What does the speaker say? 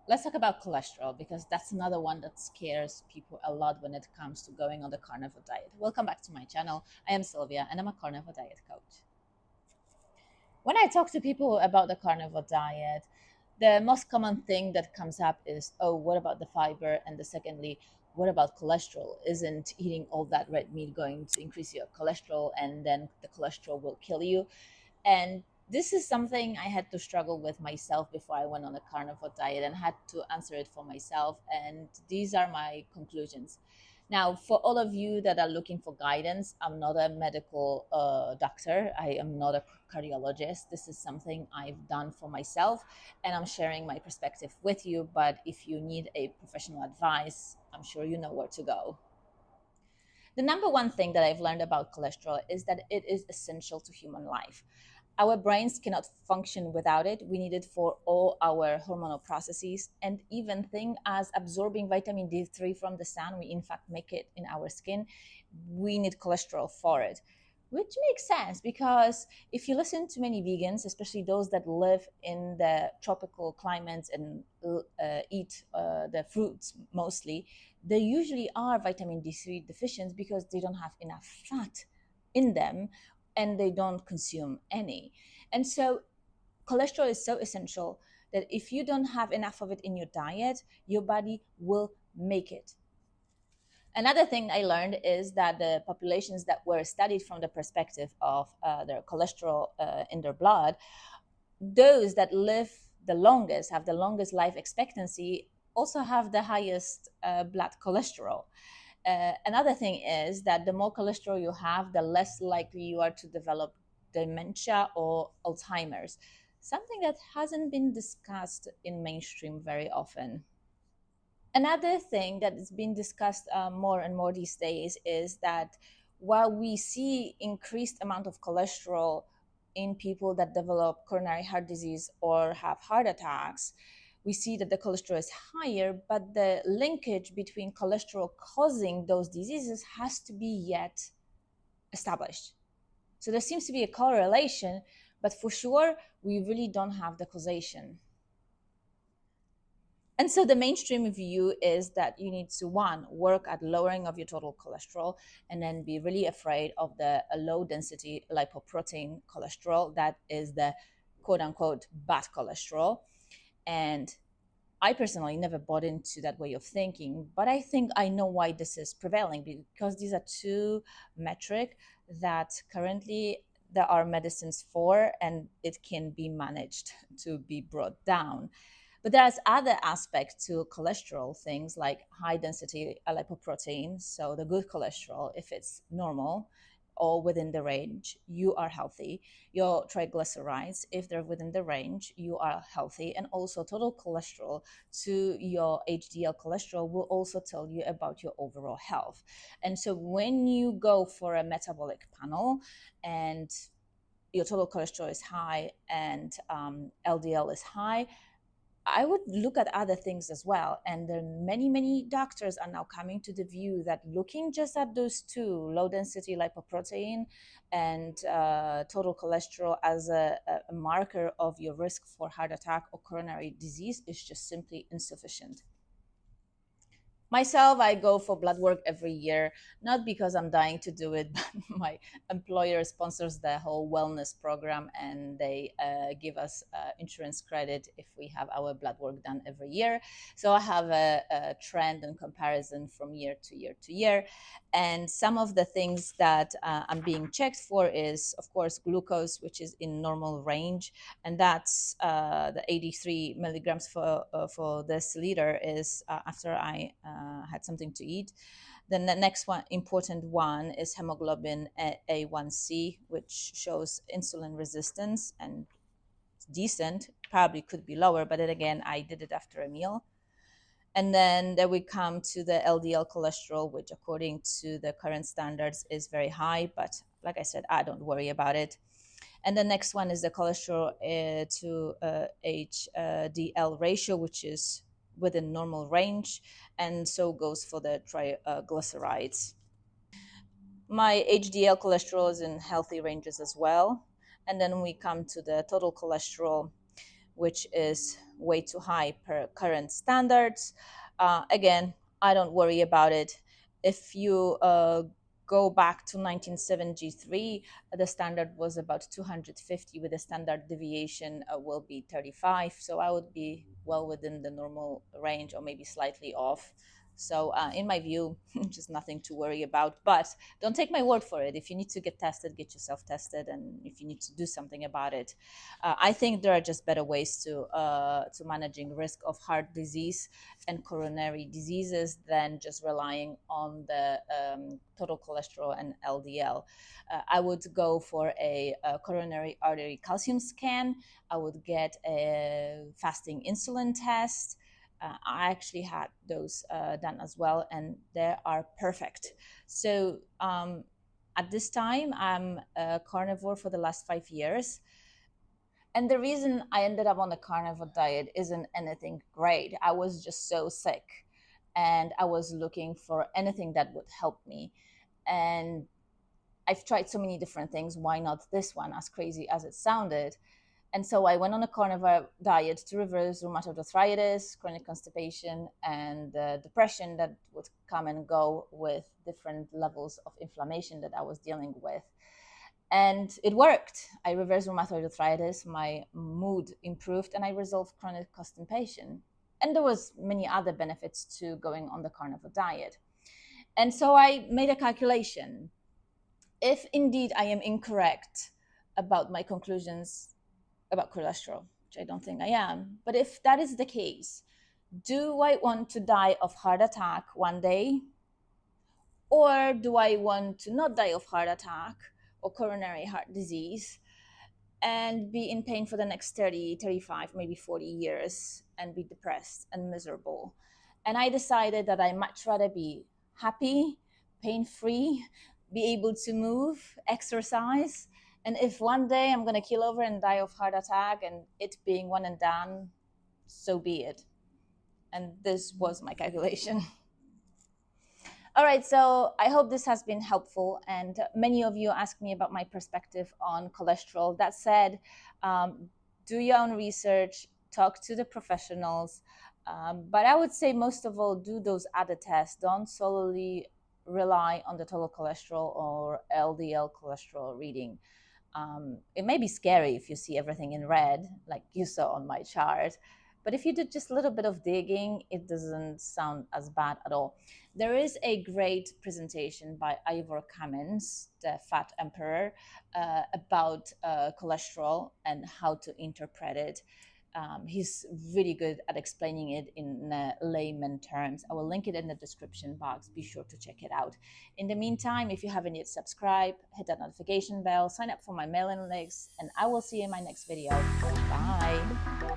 Let's talk about cholesterol because that's another one that scares people a lot when it comes to going on the carnivore diet. Welcome back to my channel. I am Sylvia and I'm a carnivore diet coach. When I talk to people about the carnivore diet, the most common thing that comes up is, oh, what about the fiber? And the secondly, what about cholesterol? Isn't eating all that red meat going to increase your cholesterol and then the cholesterol will kill you? And this is something I had to struggle with myself before I went on a carnivore diet and had to answer it for myself. And these are my conclusions. Now, for all of you that are looking for guidance, I'm not a medical doctor. I am not a cardiologist. This is something I've done for myself, and I'm sharing my perspective with you. But if you need a professional advice, I'm sure you know where to go. The number one thing that I've learned about cholesterol is that it is essential to human life. Our brains cannot function without it. We need it for all our hormonal processes, and even things as absorbing vitamin D3 from the sun. We in fact make it in our skin. We need cholesterol for it, which makes sense because if you listen to many vegans, especially those that live in the tropical climates and eat the fruits mostly, they usually are vitamin D3 deficient because they don't have enough fat in them and they don't consume any. And so cholesterol is so essential that if you don't have enough of it in your diet, your body will make it. Another thing I learned is that the populations that were studied from the perspective of their cholesterol in their blood, those that live the longest, have the longest life expectancy, also have the highest blood cholesterol. Another thing is that the more cholesterol you have, the less likely you are to develop dementia or Alzheimer's, something that hasn't been discussed in mainstream very often. Another thing that is being discussed more and more these days is that while we see increased amount of cholesterol in people that develop coronary heart disease or have heart attacks, we see that the cholesterol is higher, but the linkage between cholesterol causing those diseases has to be yet established. So there seems to be a correlation, but for sure, we really don't have the causation. And so the mainstream view is that you need to, one, work at lowering of your total cholesterol, and then be really afraid of the low density lipoprotein cholesterol that is the quote unquote bad cholesterol. And I personally never bought into that way of thinking, but I think I know why this is prevailing, because these are two metric that currently there are medicines for, and it can be managed to be brought down. But there's other aspects to cholesterol, things like high density lipoprotein. So the good cholesterol, if it's normal or within the range, you are healthy. Your triglycerides, if they're within the range, you are healthy. And also total cholesterol to your HDL cholesterol will also tell you about your overall health. And so when you go for a metabolic panel and your total cholesterol is high and LDL is high, I would look at other things as well. And then many doctors are now coming to the view that looking just at those two, low density lipoprotein and total cholesterol, as a marker of your risk for heart attack or coronary disease is just simply insufficient. Myself, I go for blood work every year, not because I'm dying to do it, but my employer sponsors the whole wellness program, and they give us insurance credit if we have our blood work done every year. So I have a trend and comparison from year to year to year. And some of the things that I'm being checked for is, of course, glucose, which is in normal range, and that's the 83 milligrams for deciliter is after I had something to eat. Then the next one, important one, is hemoglobin A1C, which shows insulin resistance, and it's decent. Probably could be lower, but then again, I did it after a meal. And then we come to the LDL cholesterol, which according to the current standards is very high, but like I said, I don't worry about it. And the next one is the cholesterol to HDL ratio, which is within normal range, and so goes for the triglycerides. My HDL cholesterol is in healthy ranges as well. And then we come to the total cholesterol, which is way too high per current standards. Again, I don't worry about it. If you go back to 1973, the standard was about 250, with the standard deviation will be 35. So I would be well within the normal range, or maybe slightly off. So in my view, just nothing to worry about. But don't take my word for it. If you need to get tested, get yourself tested. And if you need to do something about it, I think there are just better ways to managing risk of heart disease and coronary diseases than just relying on the total cholesterol and LDL. I would go for a coronary artery calcium scan. I would get a fasting insulin test. I actually had those done as well, and they are perfect. So at this time, I'm a carnivore for the last 5 years. And the reason I ended up on the carnivore diet isn't anything great. I was just so sick, and I was looking for anything that would help me. And I've tried so many different things. Why not this one, as crazy as it sounded? And so I went on a carnivore diet to reverse rheumatoid arthritis, chronic constipation, and depression that would come and go with different levels of inflammation that I was dealing with. And it worked. I reversed rheumatoid arthritis, my mood improved, and I resolved chronic constipation. And there was many other benefits to going on the carnivore diet. And so I made a calculation. If indeed I am incorrect about my conclusions about cholesterol, which I don't think I am, but if that is the case, do I want to die of heart attack one day? Or do I want to not die of heart attack or coronary heart disease and be in pain for the next 30, 35, maybe 40 years and be depressed and miserable? And I decided that I much rather be happy, pain-free, be able to move, exercise. And if one day I'm going to keel over and die of heart attack and it being one and done, so be it. And this was my calculation. All right, so I hope this has been helpful. And many of you asked me about my perspective on cholesterol. That said, do your own research, talk to the professionals. But I would say most of all, do those other tests. Don't solely rely on the total cholesterol or LDL cholesterol reading. It may be scary if you see everything in red, like you saw on my chart. But if you did just a little bit of digging, it doesn't sound as bad at all. There is a great presentation by Ivor Cummins, the Fat Emperor, about cholesterol and how to interpret it. He's really good at explaining it in layman terms. I will link it in the description box. Be sure to check it out. In the meantime, if you haven't yet subscribed, hit that notification bell, sign up for my mailing list, and I will see you in my next video. Bye.